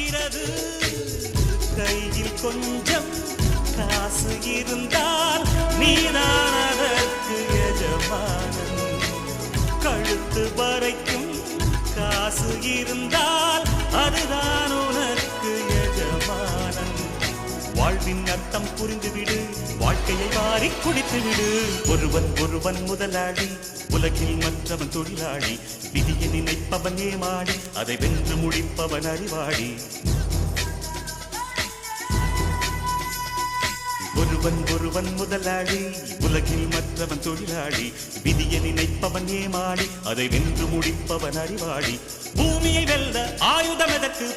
ஆகிறது. கையில் கொஞ்சம் காசு இருந்தால் நீதான் அதற்கு எஜமானன். கழுத்து வரைக்கும் காசு இருந்தால் அதுதான் உனக்கு எஜமானன். வாழ்வின் அர்த்தம் புரிந்துவிடு, வாழ்க்கையை வாரி குடித்துவிடு. ஒருவன் ஒருவன் முதலாளி, உலகில் மற்றவன் தொழிலாளி. விதியை நினைப்பவன் ஏமாடி, அதை வென்று முடிப்பவன் அறிவாளி. ஒருவன் ஒருவன் முதலாளி, உலகில் மற்றவன் தொழிலாளி. விதியை நினைப்பவன் ஏமாடி, அதை வென்று முடிப்பவன் அறிவாளி. பூமியை வெல்ல ஆயுதம் எதற்கு?